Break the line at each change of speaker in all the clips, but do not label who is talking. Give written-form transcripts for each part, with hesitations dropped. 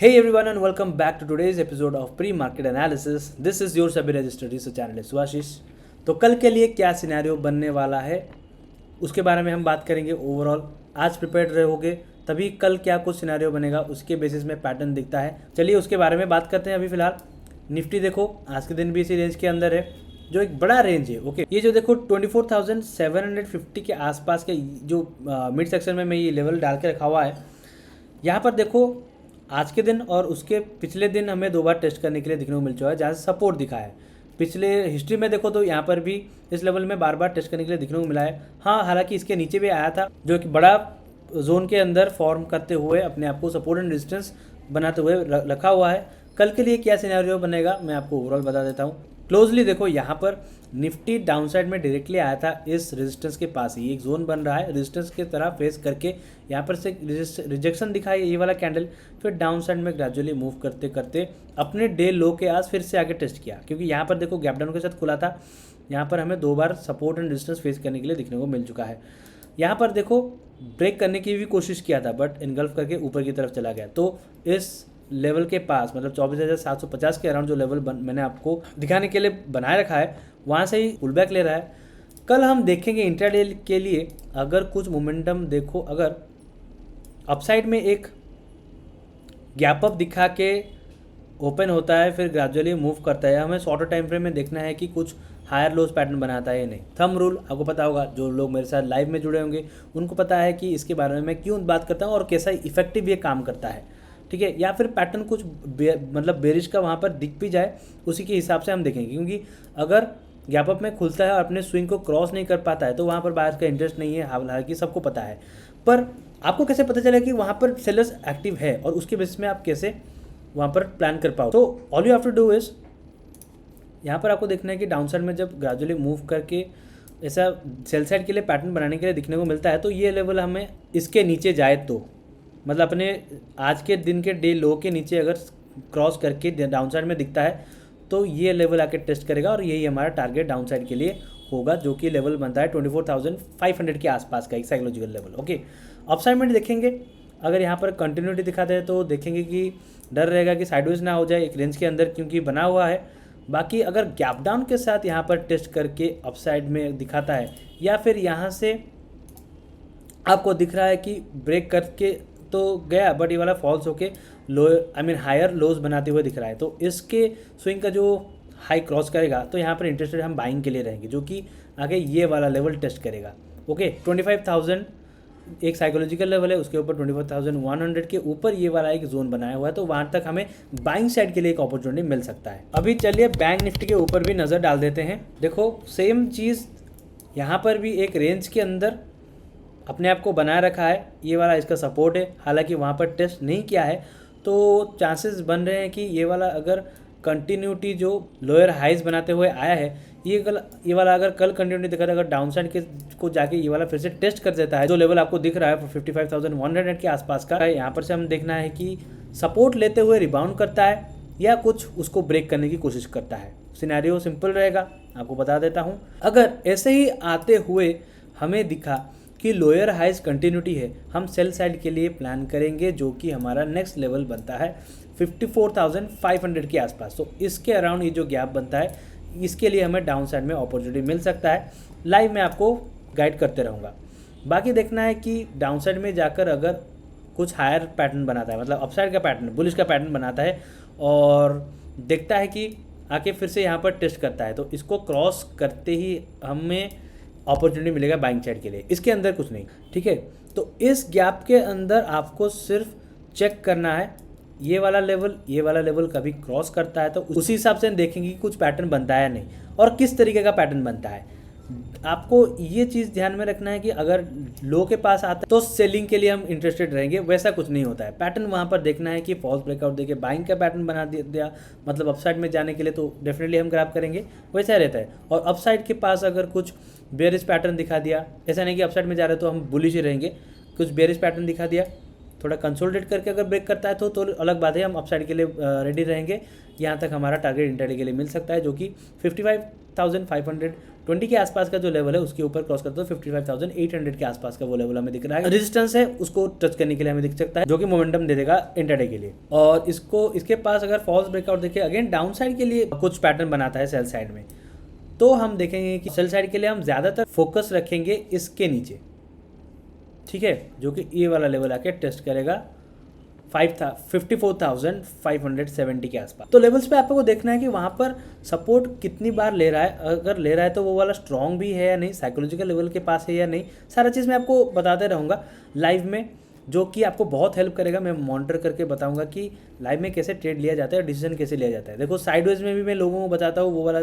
Hey everyone and welcome back to today's episode of Pre-Market Analysis. This is your सभी registered research channel Subhashish. तो कल के लिए क्या सिनेरियो बनने वाला है उसके बारे में हम बात करेंगे। ओवरऑल आज प्रिपेयर्ड रहोगे तभी कल क्या कुछ सिनेरियो बनेगा उसके बेसिस में पैटर्न दिखता है। चलिए उसके बारे में बात करते हैं। अभी फिलहाल निफ्टी देखो आज के दिन भी इसी रेंज के अंदर है जो एक बड़ा रेंज है। ओके, ये जो देखो 24,750 के आसपास के जो मिड सेक्शन में मैं ये लेवल डाल के रखा हुआ है। यहाँ पर देखो आज के दिन और उसके पिछले दिन हमें दो बार टेस्ट करने के लिए दिखने को मिल चुका है जहाँ से सपोर्ट दिखा है। पिछले हिस्ट्री में देखो तो यहाँ पर भी इस लेवल में बार बार टेस्ट करने के लिए दिखने को मिला है। हाँ, हालांकि इसके नीचे भी आया था जो एक बड़ा जोन के अंदर फॉर्म करते हुए अपने आप को सपोर्ट एंड रेजिस्टेंस बनाते हुए रखा हुआ है। कल के लिए क्या सिनेरियो बनेगा मैं आपको ओवरऑल बता देता हूँ। क्लोजली देखो, यहाँ पर निफ्टी डाउनसाइड में डायरेक्टली आया था इस रेजिस्टेंस के पास ही। एक जोन बन रहा है रेजिस्टेंस की तरह फेस करके, यहाँ पर से रिजेक्शन दिखाई ये वाला कैंडल, फिर डाउन साइड में ग्रेजुअली मूव करते करते अपने डे लो के आज फिर से आगे टेस्ट किया। क्योंकि यहाँ पर देखो गैप डाउन के साथ खुला था। यहाँ पर हमें दो बार सपोर्ट एंड रेजिस्टेंस फेस करने के लिए दिखने को मिल चुका है। यहाँ पर देखो ब्रेक करने की भी कोशिश किया था बट इनगल्फ करके ऊपर की तरफ चला गया। तो इस लेवल के पास मतलब 24,750 के अराउंड जो लेवल मैंने आपको दिखाने के लिए बनाए रखा है वहाँ से ही पुल बैक ले रहा है। कल हम देखेंगे इंट्राडे के लिए अगर कुछ मोमेंटम देखो, अगर अपसाइड में एक गैप अप दिखा के ओपन होता है फिर ग्रेजुअली मूव करता है, हमें शॉर्टर टाइम फ्रेम में देखना है कि कुछ हायर लोज पैटर्न बनाता है या नहीं। थंब रूल आपको पता होगा, जो लोग मेरे साथ लाइव में जुड़े होंगे उनको पता है कि इसके बारे में मैं क्यों बात करता हूँ और कैसा इफेक्टिव ये काम करता है। ठीक है, या फिर पैटर्न कुछ मतलब बेरिश का वहाँ पर दिख भी जाए उसी के हिसाब से हम देखेंगे। क्योंकि अगर गैप अप में खुलता है और अपने स्विंग को क्रॉस नहीं कर पाता है तो वहाँ पर बायर्स का इंटरेस्ट नहीं है, हालांकि सबको पता है। पर आपको कैसे पता चलेगा कि वहाँ पर सेलर्स एक्टिव है और उसके बेसिस में आप कैसे वहाँ पर प्लान कर पाओ। तो all you have to do is, यहाँ पर आपको देखना है कि डाउन साइड में जब ग्रेजुअली मूव करके ऐसा सेल साइड के लिए पैटर्न बनाने के लिए दिखने को मिलता है तो ये लेवल हमें इसके नीचे जाए तो मतलब अपने आज के दिन के डे लो के नीचे अगर क्रॉस करके डाउन साइड में दिखता है तो ये लेवल आके टेस्ट करेगा और यही हमारा टारगेट डाउन साइड के लिए होगा, जो कि लेवल बनता है 24,500 के आसपास का एक साइकोलॉजिकल लेवल। ओके, अपसाइड में देखेंगे अगर यहाँ पर कंटिन्यूटी दिखाते हैं तो देखेंगे कि डर रहेगा कि साइडवेज ना हो जाए एक रेंज के अंदर क्योंकि बना हुआ है। बाकी अगर गैप डाउन के साथ यहाँ पर टेस्ट करके अपसाइड में दिखाता है या फिर यहाँ से आपको दिख रहा है कि ब्रेक करके तो गया बट ये वाला फॉल्स होके लो हायर लोज बनाते हुए दिख रहा है तो इसके स्विंग का जो हाई क्रॉस करेगा तो यहाँ पर इंटरेस्टेड हम बाइंग के लिए रहेंगे, जो कि आगे ये वाला लेवल टेस्ट करेगा। ओके, 25,000 एक साइकोलॉजिकल लेवल है, उसके ऊपर 24,100 के ऊपर ये वाला एक जोन बनाया हुआ है तो वहाँ तक हमें बाइंग साइड के लिए एक अपॉर्चुनिटी मिल सकता है। अभी चलिए बैंक निफ्टी के ऊपर भी नज़र डाल देते हैं। देखो सेम चीज़ यहाँ पर भी एक रेंज के अंदर अपने आप को बनाए रखा है। ये वाला इसका सपोर्ट है, हालांकि वहाँ पर टेस्ट नहीं किया है तो चांसेस बन रहे हैं कि ये वाला अगर कंटिन्यूटी जो लोअर हाइज बनाते हुए आया है ये वाला अगर कल कंटिन्यूटी दिखाता है, अगर डाउन साइड के को जाके ये वाला फिर से टेस्ट कर देता है जो लेवल आपको दिख रहा है 55,100 के आसपास का है। यहाँ पर से हम देखना है कि सपोर्ट लेते हुए रिबाउंड करता है या कुछ उसको ब्रेक करने की कोशिश करता है। सिनेरियो सिंपल रहेगा, आपको बता देता हूँ। अगर ऐसे ही आते हुए हमें दिखा कि लोअर हाइज कंटिन्यूटी है, हम सेल साइड के लिए प्लान करेंगे जो कि हमारा नेक्स्ट लेवल बनता है 54,500 के आसपास। तो इसके अराउंड ये जो गैप बनता है इसके लिए हमें डाउन साइड में अपॉर्चुनिटी मिल सकता है। लाइव में आपको गाइड करते रहूँगा। बाकी देखना है कि डाउन साइड में जाकर अगर कुछ हायर पैटर्न बनाता है मतलब अपसाइड का पैटर्न बुलिश का पैटर्न बनाता है और देखता है कि आके फिर से यहाँ पर टेस्ट करता है तो इसको क्रॉस करते ही हमें अपॉर्चुनिटी मिलेगा बाइंग साइड के लिए, इसके अंदर कुछ नहीं। ठीक है, तो इस गैप के अंदर आपको सिर्फ चेक करना है ये वाला लेवल कभी क्रॉस करता है तो उसी हिसाब से देखेंगे कि कुछ पैटर्न बनता है या नहीं और किस तरीके का पैटर्न बनता है। आपको ये चीज़ ध्यान में रखना है कि अगर लो के पास आता है तो सेलिंग के लिए हम इंटरेस्टेड रहेंगे, वैसा कुछ नहीं होता है। पैटर्न वहाँ पर देखना है कि फॉल्स ब्रेकआउट देके बाइंग का पैटर्न बना दिया मतलब अपसाइड में जाने के लिए तो डेफिनेटली हम ग्रैब करेंगे, वैसा रहता है। और अपसाइड के पास अगर कुछ बेरिश पैटर्न दिखा दिया, ऐसा नहीं कि अपसाइड में जा रहे तो हम बुलिश ही रहेंगे, कुछ बेरिश पैटर्न दिखा दिया थोड़ा कंसोलिडेट करके अगर ब्रेक करता है तो अलग बात है, हम अपसाइड के लिए रेडी रहेंगे। यहाँ तक हमारा टारगेट इंट्राडे के लिए मिल सकता है, जो कि 55,520 के आसपास का जो लेवल है उसके ऊपर क्रॉस करते हो 55,800 के आसपास का वो लेवल हमें दिख रहा है। रेजिस्टेंस है उसको टच करने के लिए हमें दिख सकता है, जो कि मोमेंटम दे देगा इंट्राडे के लिए। और इसके पास अगर फॉल्स ब्रेकआउट देखिए, अगेन डाउन साइड के लिए कुछ पैटर्न बनाता है सेल साइड में, तो हम देखेंगे कि सेल साइड के लिए हम ज़्यादातर फोकस रखेंगे इसके नीचे, ठीक है, जो कि ये वाला लेवल आके टेस्ट करेगा 54,570 के आसपास। तो लेवल्स पे आपको देखना है कि वहाँ पर सपोर्ट कितनी बार ले रहा है, अगर ले रहा है तो वो वाला स्ट्रॉन्ग भी है या नहीं, साइकोलॉजिकल लेवल के पास है या नहीं, सारा चीज़ मैं आपको बताते रहूँगा लाइव में, जो कि आपको बहुत हेल्प करेगा। मैं मॉनिटर करके बताऊंगा कि लाइव में कैसे ट्रेड लिया जाता है, डिसीजन कैसे लिया जाता है। देखो साइडवेज में भी मैं लोगों को बताता हूँ, वो वाला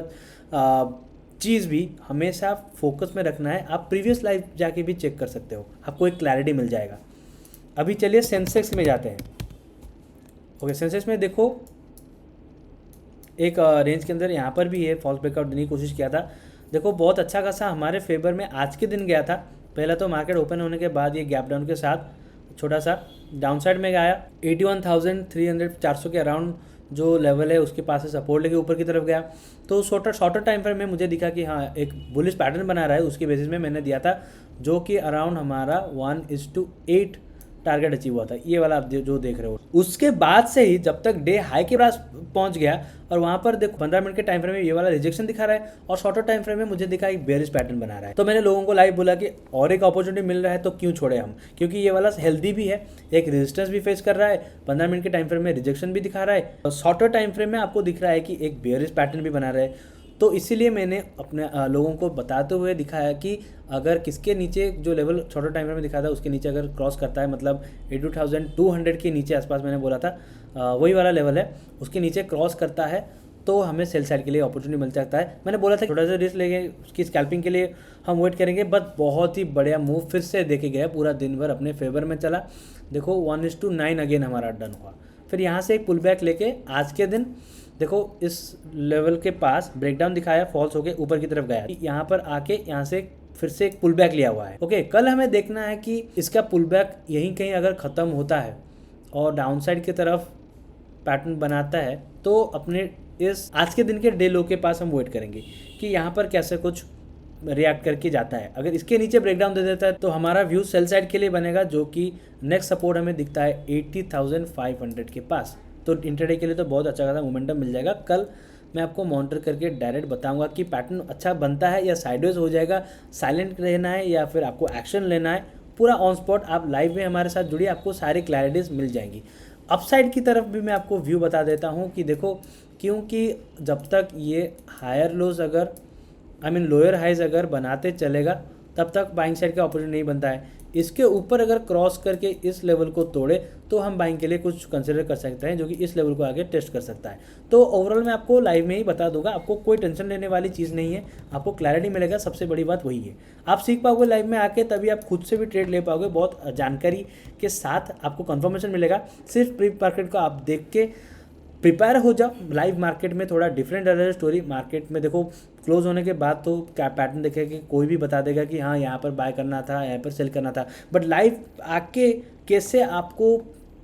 चीज़ भी हमेशा फोकस में रखना है। आप प्रीवियस लाइव जाके भी चेक कर सकते हो, आपको एक क्लैरिटी मिल जाएगा। अभी चलिए सेंसेक्स में जाते हैं। ओके, सेंसेक्स में देखो एक रेंज के अंदर यहाँ पर भी है फॉल्स ब्रेकआउट देने की कोशिश किया था। देखो बहुत अच्छा खासा हमारे फेवर में आज के दिन गया था। पहला तो मार्केट ओपन होने के बाद ये गैप डाउन के साथ छोटा सा डाउन साइड में गया, 81,300 के अराउंड जो लेवल है उसके पास से सपोर्ट लेके ऊपर की तरफ गया। तो शॉर्टर टाइम फ्रेम में मुझे दिखा कि हाँ एक बुलिश पैटर्न बना रहा है, उसके बेसिस में मैंने दिया था, जो कि अराउंड हमारा 1:8 टारगेट अचीव हुआ था, ये वाला आप जो देख रहे हो। उसके बाद से ही जब तक डे हाई के पास पहुंच गया और वहां पर देखो 15 मिनट के टाइम फ्रेम में ये वाला रिजेक्शन दिखा रहा है और शॉर्टर टाइम फ्रेम में मुझे दिखा एक बेयरिश पैटर्न बना रहा है। तो मैंने लोगों को लाइव बोला कि और एक अपॉर्चुनिटी मिल रहा है तो क्यों छोड़े हम, क्योंकि ये वाला हेल्दी भी है, एक रेजिस्टेंस भी फेस कर रहा है, 15 मिनट के टाइम फ्रेम में रिजेक्शन भी दिखा रहा है और शॉर्टर टाइम फ्रेम में आपको दिख रहा है कि एक बेयरिश पैटर्न भी बना रहा है। तो इसीलिए मैंने अपने लोगों को बताते हुए दिखाया कि अगर किसके नीचे जो लेवल शॉर्टर टाइम फ्रेम में दिखा था उसके नीचे अगर क्रॉस करता है, मतलब 82,200 के नीचे आसपास मैंने बोला था वही वाला लेवल है, उसके नीचे क्रॉस करता है तो हमें सेल साइड के लिए अपॉर्चुनिटी मिल सकता है। मैंने बोला था थोड़ा सा रिस्क लेंगे, उसकी स्कैल्पिंग के लिए हम वेट करेंगे, बट बहुत ही बढ़िया मूव फिर से देखे गया, पूरा दिन भर अपने फेवर में चला। देखो 1:9 अगेन हमारा डन हुआ, फिर यहाँ से एक पुल बैक लेके आज के दिन देखो इस लेवल के पास ब्रेकडाउन दिखाया, फॉल्स होके ऊपर की तरफ गया, यहाँ पर आके यहाँ से फिर से एक पुल बैक लिया हुआ है। ओके, कल हमें देखना है कि इसका पुल बैक यहीं कहीं अगर ख़त्म होता है और डाउन साइड की तरफ पैटर्न बनाता है तो अपने इस आज के दिन के डे लो के पास हम वेट करेंगे कि यहाँ पर कैसे कुछ रिएक्ट करके जाता है। अगर इसके नीचे ब्रेकडाउन दे देता है तो हमारा व्यू सेल साइड के लिए बनेगा, जो कि नेक्स्ट सपोर्ट हमें दिखता है 80,500 के पास। तो इंट्राडे के लिए तो बहुत अच्छा खासा मोमेंटम मिल जाएगा। कल मैं आपको मॉनिटर करके डायरेक्ट बताऊंगा कि पैटर्न अच्छा बनता है या साइडवेज हो जाएगा, साइलेंट रहना है या फिर आपको एक्शन लेना है। पूरा ऑन स्पॉट आप लाइव में हमारे साथ जुड़िए, आपको सारी क्लैरिटीज़ मिल जाएंगी। अपसाइड की तरफ भी मैं आपको व्यू बता देता हूँ कि देखो, क्योंकि जब तक ये हायर लोज अगर लोअर हाइज अगर बनाते चलेगा तब तक बाइंग साइड का अपॉर्चुनिटी नहीं बनता है। इसके ऊपर अगर क्रॉस करके इस लेवल को तोड़े तो हम बाइंग के लिए कुछ कंसिडर कर सकते हैं, जो कि इस लेवल को आगे टेस्ट कर सकता है। तो ओवरऑल मैं आपको लाइव में ही बता दूंगा, आपको कोई टेंशन लेने वाली चीज़ नहीं है, आपको क्लैरिटी मिलेगा, सबसे बड़ी बात वही है। आप सीख पाओगे लाइव में आके, तभी आप खुद से भी ट्रेड ले पाओगे, बहुत जानकारी के साथ आपको कंफर्मेशन मिलेगा। सिर्फ प्री मार्केट को आप देख के प्रिपेयर हो जाओ। लाइव मार्केट में थोड़ा डिफरेंट है स्टोरी। मार्केट में देखो क्लोज होने के बाद तो क्या पैटर्न देखेगा कि कोई भी बता देगा कि हाँ यहाँ पर बाय करना था, यहाँ पर सेल करना था, बट लाइव आके कैसे आपको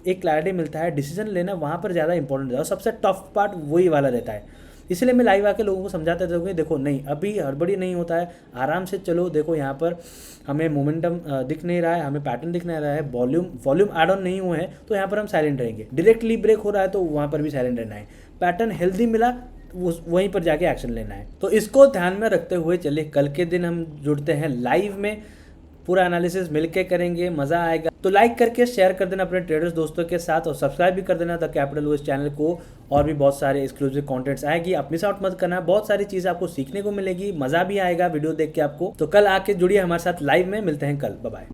एक क्लैरिटी मिलता है, डिसीजन लेना वहाँ पर ज़्यादा इंपॉर्टेंट है और सबसे टफ पार्ट वही वाला रहता है। इसलिए मैं लाइव आके लोगों को समझाता रहूँगा, देखो नहीं अभी हड़बड़ी नहीं होता है, आराम से चलो। देखो यहाँ पर हमें मोमेंटम दिख नहीं रहा है, हमें पैटर्न दिख नहीं रहा है, वॉल्यूम ऐड ऑन नहीं हुए हैं, तो यहाँ पर हम साइलेंट रहेंगे। डायरेक्टली ब्रेक हो रहा है तो वहाँ पर भी साइलेंट रहना है। पैटर्न हेल्दी मिला वहीं पर जाके एक्शन लेना है। तो इसको ध्यान में रखते हुए चलिए कल के दिन हम जुड़ते हैं लाइव में, पूरा एनालिसिस मिलके करेंगे, मज़ा आएगा। तो लाइक करके शेयर कर देना अपने ट्रेडर्स दोस्तों के साथ और सब्सक्राइब भी कर देना द कैपिटल वो इस चैनल को, और भी बहुत सारे एक्सक्लूसिव कंटेंट्स आएगी, आप मिस आउट मत करना। बहुत सारी चीज़ आपको सीखने को मिलेगी, मज़ा भी आएगा वीडियो देख के आपको। तो कल आके जुड़िए हमारे साथ लाइव में, मिलते हैं कल, बाय बाय।